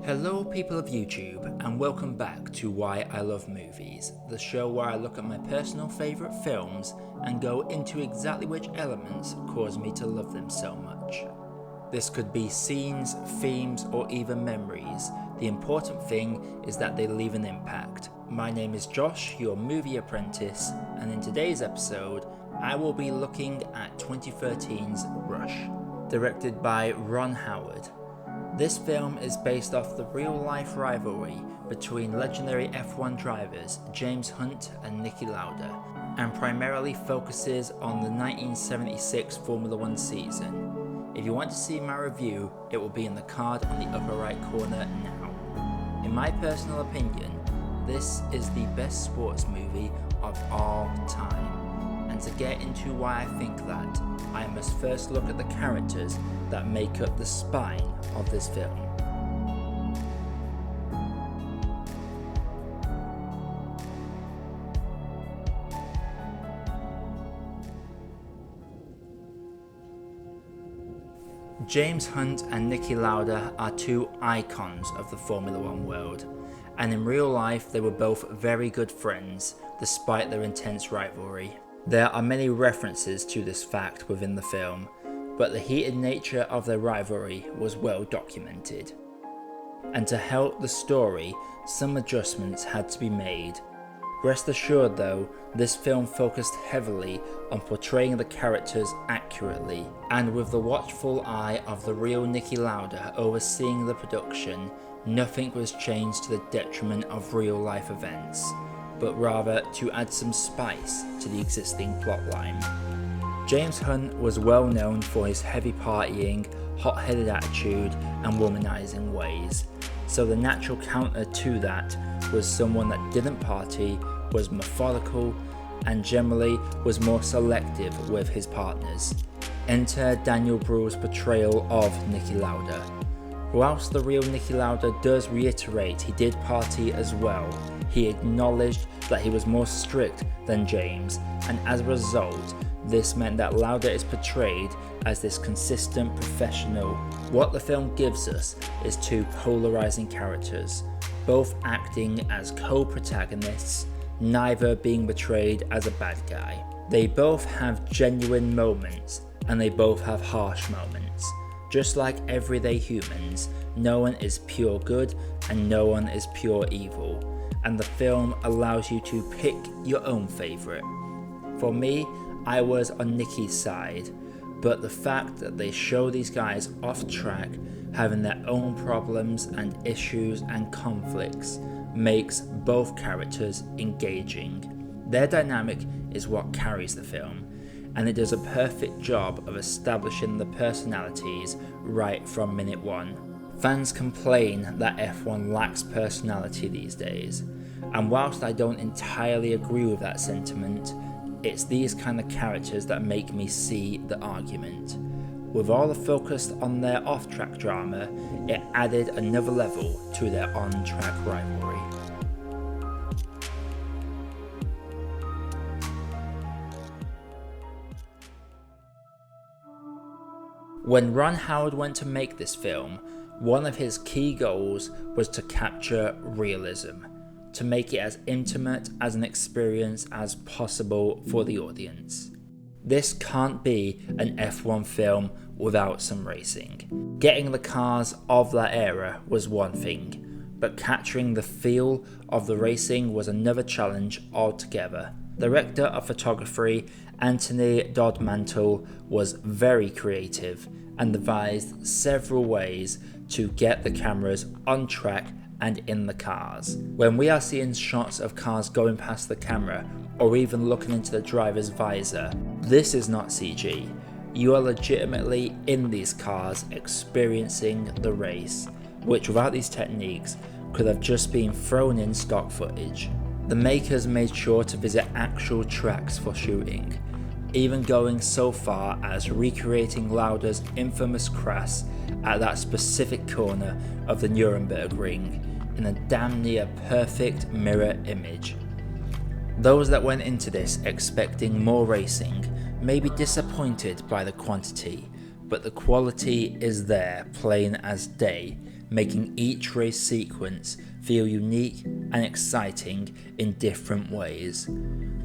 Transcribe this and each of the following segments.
Hello people of YouTube, and welcome back to Why I Love Movies, the show where I look at my personal favourite films and go into exactly which elements cause me to love them so much. This could be scenes, themes, or even memories. The important thing is that they leave an impact. My name is Josh, your Movie Apprentice, and in today's episode, I will be looking at 2013's Rush, directed by Ron Howard. This film is based off the real-life rivalry between legendary F1 drivers James Hunt and Niki Lauda, and primarily focuses on the 1976 Formula One season. If you want to see my review, it will be in the card on the upper right corner now. In my personal opinion, this is the best sports movie of all time. And to get into why I think that, I must first look at the characters that make up the spine of this film. James Hunt and Niki Lauda are two icons of the Formula One world, and in real life they were both very good friends despite their intense rivalry. There are many references to this fact within the film, but the heated nature of their rivalry was well documented. And to help the story, some adjustments had to be made. Rest assured though, this film focused heavily on portraying the characters accurately, and with the watchful eye of the real Niki Lauda overseeing the production, nothing was changed to the detriment of real life events, but rather to add some spice to the existing plotline. James Hunt was well known for his heavy partying, hot-headed attitude and womanizing ways, so the natural counter to that was someone that didn't party, was methodical, and generally was more selective with his partners. Enter Daniel Bruhl's portrayal of Niki Lauda. Whilst the real Niki Lauda does reiterate he did party as well, he acknowledged that he was more strict than James, and as a result, this meant that Lauda is portrayed as this consistent professional. What the film gives us is two polarizing characters, both acting as co-protagonists, neither being portrayed as a bad guy. They both have genuine moments, and they both have harsh moments. Just like everyday humans, no one is pure good and no one is pure evil, and the film allows you to pick your own favourite. For me, I was on Niki's side, but the fact that they show these guys off track, having their own problems and issues and conflicts, makes both characters engaging. Their dynamic is what carries the film, and it does a perfect job of establishing the personalities right from minute one. Fans complain that F1 lacks personality these days, and whilst I don't entirely agree with that sentiment, it's these kind of characters that make me see the argument. With all the focus on their off-track drama, it added another level to their on-track rivalry. When Ron Howard went to make this film, one of his key goals was to capture realism, to make it as intimate as an experience as possible for the audience. This can't be an F1 film without some racing. Getting the cars of that era was one thing, but capturing the feel of the racing was another challenge altogether. Director of photography Anthony Dodmantle was very creative and devised several ways to get the cameras on track and in the cars. When we are seeing shots of cars going past the camera or even looking into the driver's visor, this is not CG. You are legitimately in these cars experiencing the race, which without these techniques could have just been thrown in stock footage. The makers made sure to visit actual tracks for shooting, even going so far as recreating Lauda's infamous crash at that specific corner of the Nuremberg Ring in a damn near perfect mirror image. Those that went into this expecting more racing may be disappointed by the quantity, but the quality is there plain as day, making each race sequence feel unique and exciting in different ways.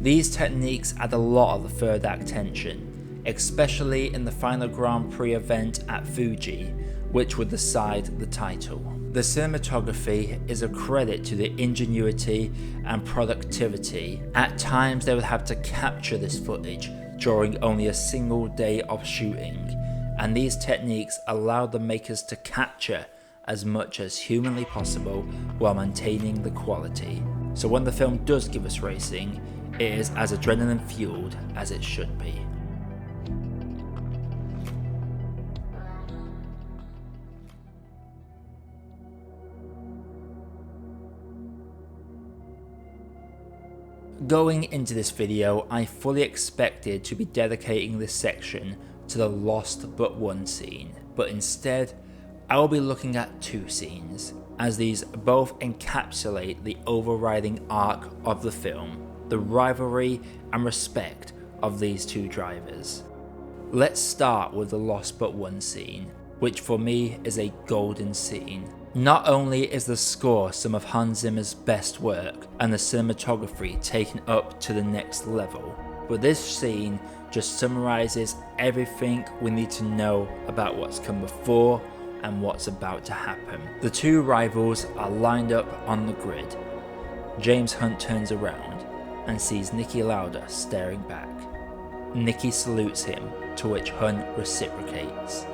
These techniques add a lot of the third act tension, especially in the final Grand Prix event at Fuji, which would decide the title. The cinematography is a credit to the ingenuity and productivity. At times they would have to capture this footage during only a single day of shooting, and these techniques allowed the makers to capture as much as humanly possible while maintaining the quality. So when the film does give us racing, it is as adrenaline fueled as it should be. Going into this video, I fully expected to be dedicating this section to the lost but one scene, but instead I will be looking at two scenes, as these both encapsulate the overriding arc of the film, the rivalry and respect of these two drivers. Let's start with the lost but one scene, which for me is a golden scene. Not only is the score some of Hans Zimmer's best work and the cinematography taken up to the next level, but this scene just summarizes everything we need to know about what's come before and what's about to happen. The two rivals are lined up on the grid. James Hunt turns around and sees Niki Lauda staring back. Niki salutes him, to which Hunt reciprocates.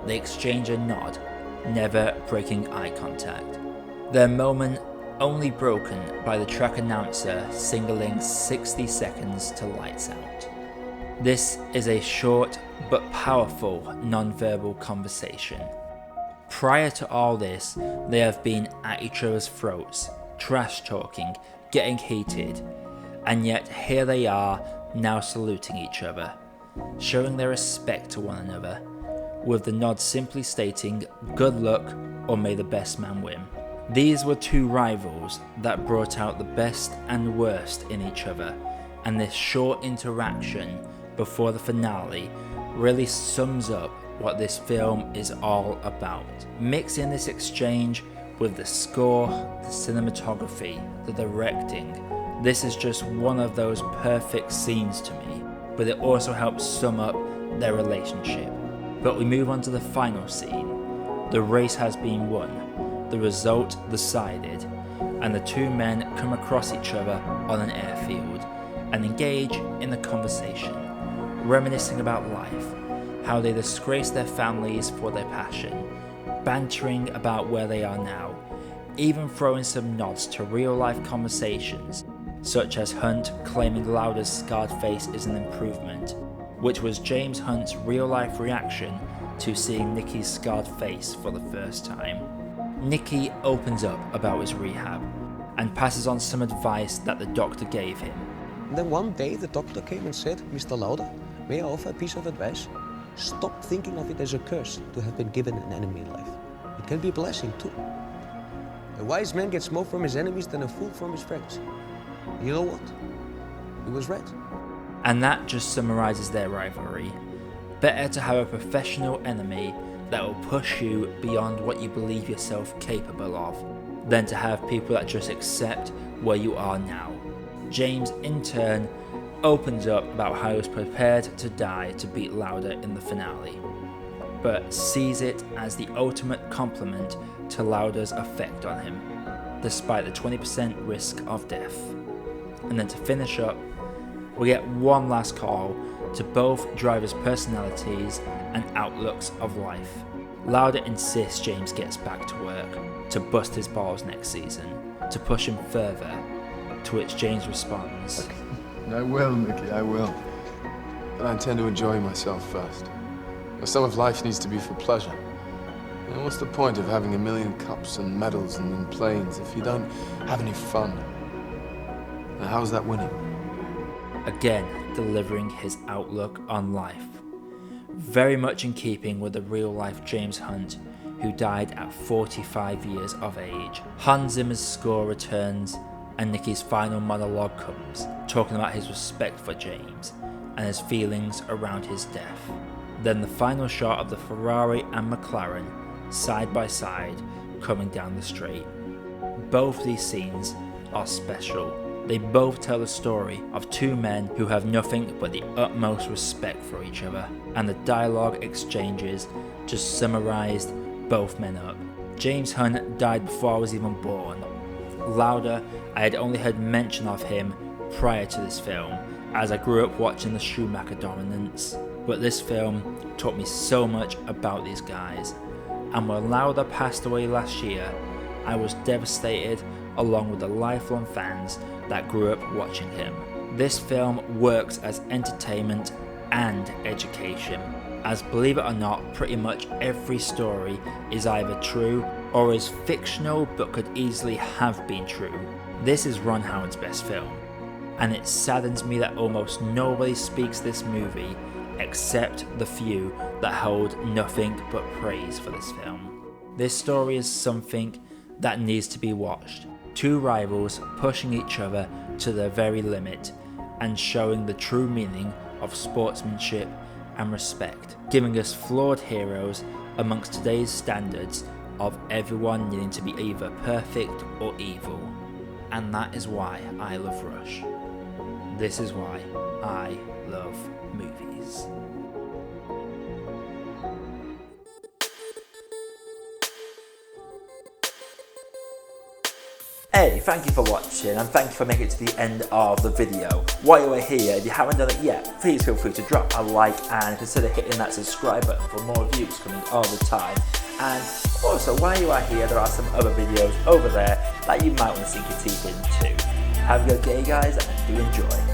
They exchange a nod, never breaking eye contact. Their moment only broken by the track announcer singling 60 seconds to lights out. This is a short but powerful non-verbal conversation. Prior to all this, they have been at each other's throats, trash talking, getting heated, and yet here they are now saluting each other, showing their respect to one another, with the nod simply stating good luck or may the best man win. These were two rivals that brought out the best and worst in each other, and this short interaction before the finale really sums up what this film is all about. Mixing this exchange with the score, the cinematography, the directing, this is just one of those perfect scenes to me, but it also helps sum up their relationship. But we move on to the final scene. The race has been won, the result decided, and the two men come across each other on an airfield and engage in a conversation, reminiscing about life, how they disgraced their families for their passion, bantering about where they are now, even throwing some nods to real-life conversations, such as Hunt claiming Lauda's scarred face is an improvement, which was James Hunt's real-life reaction to seeing Niki's scarred face for the first time. Niki opens up about his rehab and passes on some advice that the doctor gave him. And then one day the doctor came and said, Mr. Lauda, may I offer a piece of advice? Stop thinking of it as a curse to have been given an enemy in life. It can be a blessing too. A wise man gets more from his enemies than a fool from his friends. And you know what? He was right. And that just summarizes their rivalry. Better to have a professional enemy that will push you beyond what you believe yourself capable of, than to have people that just accept where you are now. James, in turn, opens up about how he was prepared to die to beat Lauda in the finale, but sees it as the ultimate compliment to Lauda's effect on him, despite the 20% risk of death. And then to finish up, we get one last call to both drivers' personalities and outlooks of life. Lauda insists James gets back to work, to bust his balls next season, to push him further, to which James responds, I will, Niki, I will. But I intend to enjoy myself first. Some of life needs to be for pleasure. You know, what's the point of having a million cups and medals and planes if you don't have any fun? Now, how's that winning? Again, delivering his outlook on life. Very much in keeping with the real-life James Hunt, who died at 45 years of age. Hans Zimmer's score returns, and Niki's final monologue comes, talking about his respect for James and his feelings around his death. Then the final shot of the Ferrari and McLaren side by side coming down the street. Both these scenes are special. They both tell the story of two men who have nothing but the utmost respect for each other, and the dialogue exchanges just summarised both men up. James Hunt died before I was even born. Lauder, I had only heard mention of him prior to this film, as I grew up watching the Schumacher dominance, but this film taught me so much about these guys, and when Lauder passed away last year, I was devastated along with the lifelong fans that grew up watching him. This film works as entertainment and education, as believe it or not, pretty much every story is either true or is fictional but could easily have been true. This is Ron Howard's best film, and it saddens me that almost nobody speaks this movie except the few that hold nothing but praise for this film. This story is something that needs to be watched. Two rivals pushing each other to their very limit and showing the true meaning of sportsmanship and respect, giving us flawed heroes amongst today's standards of everyone needing to be either perfect or evil. And that is why I love Rush. This is why I love movies. Hey, thank you for watching and thank you for making it to the end of the video. While you are here, if you haven't done it yet, please feel free to drop a like and consider hitting that subscribe button for more reviews coming all the time. And also, while you are here, there are some other videos over there that you might want to sink your teeth into. Have a good day, guys, and do enjoy.